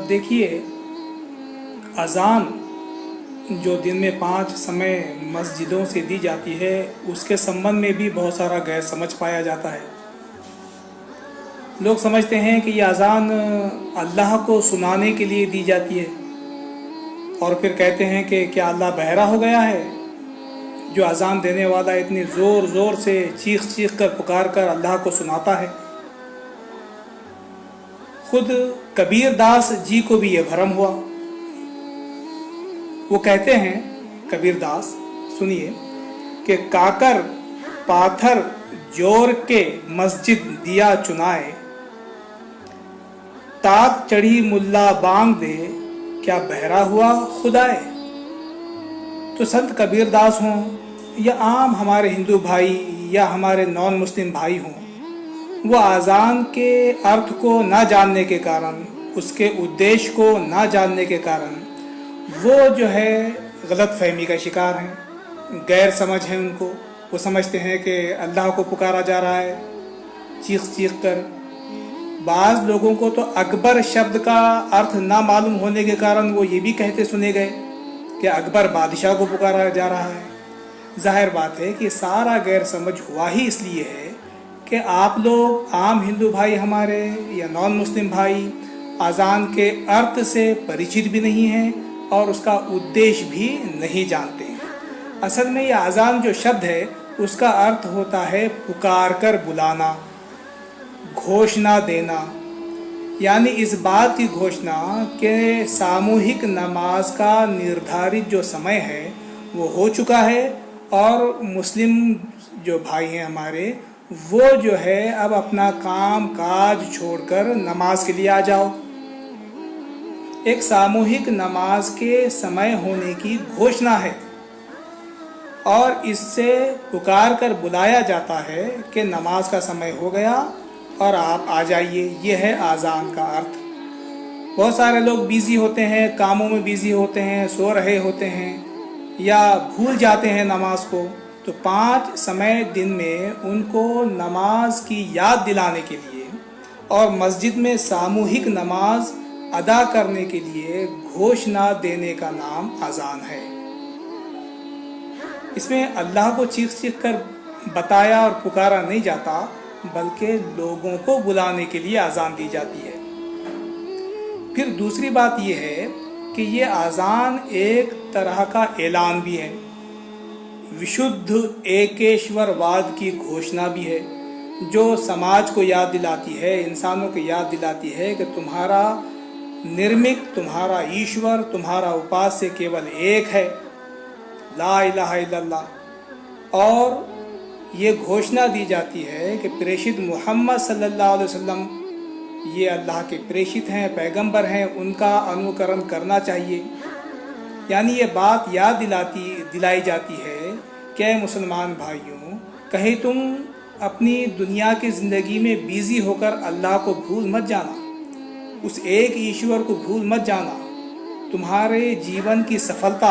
देखिए, अज़ान जो दिन में 5 समय मस्जिदों से दी जाती है, उसके संबंध में भी बहुत सारा गैर समझ पाया जाता है। लोग समझते हैं कि ये अज़ान अल्लाह को सुनाने के लिए दी जाती है, और फिर कहते हैं कि क्या अल्लाह बहरा हो गया है, जो अज़ान देने वाला इतनी ज़ोर ज़ोर से चीख चीख कर पुकार कर अल्लाह को सुनाता है। खुद कबीर दास जी को भी ये भ्रम हुआ। वो कहते हैं, कबीर दास, सुनिए, कि काकर पाथर जोर के मस्जिद दिया चुनाए, तात चढ़ी मुल्ला बांग दे, क्या बहरा हुआ खुदाए। तो संत कबीर दास हों या आम हमारे हिंदू भाई या हमारे नॉन मुस्लिम भाई हों, वो अज़ान के अर्थ को ना जानने के कारण, उसके उद्देश्य को ना जानने के कारण वो जो है गलत फहमी का शिकार हैं, गैर समझ है उनको। वो समझते हैं कि अल्लाह को पुकारा जा रहा है चीख चीख कर। बाज़ लोगों को तो अकबर शब्द का अर्थ ना मालूम होने के कारण वो ये भी कहते सुने गए कि अकबर बादशाह को पुकारा जा रहा है। जाहिर बात है कि सारा गैर समझ हुआ ही इसलिए है कि आप लोग आम हिंदू भाई हमारे या नॉन मुस्लिम भाई अज़ान के अर्थ से परिचित भी नहीं हैं और उसका उद्देश्य भी नहीं जानते हैं। असल में यह अज़ान जो शब्द है उसका अर्थ होता है पुकार कर बुलाना, घोषणा देना, यानी इस बात की घोषणा कि सामूहिक नमाज का निर्धारित जो समय है वो हो चुका है और मुस्लिम जो भाई हैं हमारे, वो जो है अब अपना काम काज छोड़कर नमाज के लिए आ जाओ। एक सामूहिक नमाज के समय होने की घोषणा है और इससे पुकार कर बुलाया जाता है कि नमाज का समय हो गया और आप आ जाइए। ये है आज़ान का अर्थ। बहुत सारे लोग बिज़ी होते हैं, कामों में बिज़ी होते हैं, सो रहे होते हैं या भूल जाते हैं नमाज को, तो 5 समय दिन में उनको नमाज की याद दिलाने के लिए और मस्जिद में सामूहिक नमाज अदा करने के लिए घोषणा देने का नाम अज़ान है। इसमें अल्लाह को चीख चीख कर बताया और पुकारा नहीं जाता, बल्कि लोगों को बुलाने के लिए अज़ान दी जाती है। फिर दूसरी बात यह है कि ये अज़ान एक तरह का ऐलान भी है, विशुद्ध एकेश्वरवाद की घोषणा भी है, जो समाज को याद दिलाती है, इंसानों को याद दिलाती है कि तुम्हारा निर्मिक, तुम्हारा ईश्वर, तुम्हारा उपास्य केवल एक है, ला इलाहा इल्लल्लाह। और ये घोषणा दी जाती है कि प्रेषित मोहम्मद सल्लल्लाहु अलैहि वसल्लम ये अल्लाह के प्रेषित हैं, पैगंबर हैं, उनका अनुकरण करना चाहिए। यानी ये बात याद दिलाई जाती है कि मुसलमान भाइयों, कहीं तुम अपनी दुनिया की ज़िंदगी में बिज़ी होकर अल्लाह को भूल मत जाना, उस एक ईश्वर को भूल मत जाना। तुम्हारे जीवन की सफलता,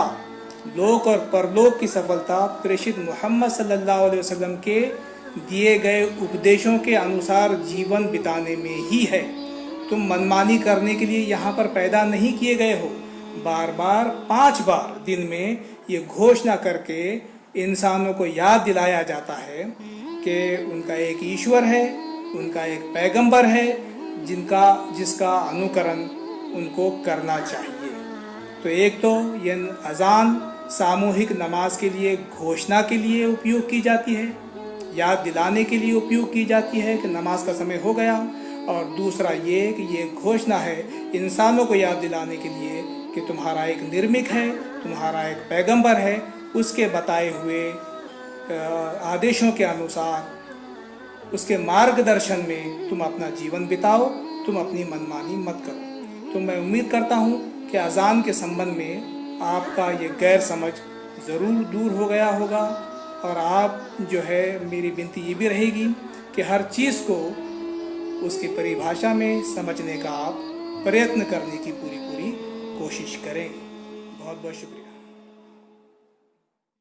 लोक और परलोक की सफलता प्रेषित मोहम्मद सल्लल्लाहु अलैहि वसल्लम के दिए गए उपदेशों के अनुसार जीवन बिताने में ही है। तुम मनमानी करने के लिए यहाँ पर पैदा नहीं किए गए हो। बार बार 5 बार दिन में ये घोषणा करके इंसानों को याद दिलाया जाता है कि उनका एक ईश्वर है, उनका एक पैगंबर है, जिसका अनुकरण उनको करना चाहिए। तो एक तो ये अज़ान सामूहिक नमाज के लिए घोषणा के लिए उपयोग की जाती है, याद दिलाने के लिए उपयोग की जाती है कि नमाज का समय हो गया, और दूसरा ये कि ये घोषणा है इंसानों को याद दिलाने के लिए कि तुम्हारा एक निर्मिक है, तुम्हारा एक पैगंबर है, उसके बताए हुए आदेशों के अनुसार, उसके मार्गदर्शन में तुम अपना जीवन बिताओ, तुम अपनी मनमानी मत करो। तो मैं उम्मीद करता हूँ कि अज़ान के संबंध में आपका ये गैर समझ ज़रूर दूर हो गया होगा, और आप जो है, मेरी विनती ये भी रहेगी कि हर चीज़ को उसकी परिभाषा में समझने का आप प्रयत्न करने की पूरी कोशिश करें। बहुत बहुत शुक्रिया।